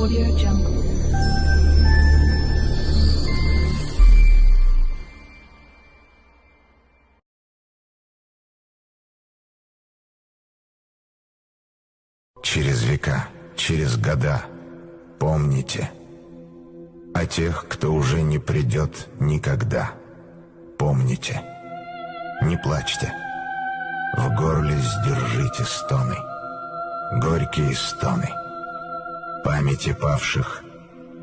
Audio Jungle. Через века, через года помните о тех, кто уже не придет никогда. Помните, не плачьте, в горле сдержите стоны, горькие стоны. Памяти павших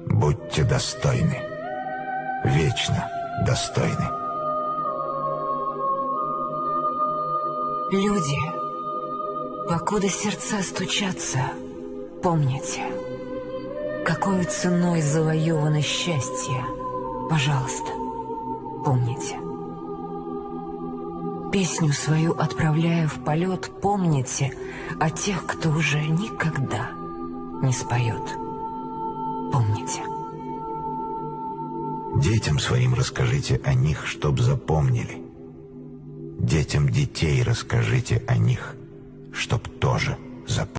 будьте достойны, вечно достойны. Люди, покуда сердца стучатся, помните, какой ценой завоевано счастье. Пожалуйста, помните. Песню свою отправляя в полет, помните о тех, кто уже никогда не споет. Помните. Детям своим расскажите о них, чтоб запомнили. Детям детей расскажите о них, чтоб тоже запомнили.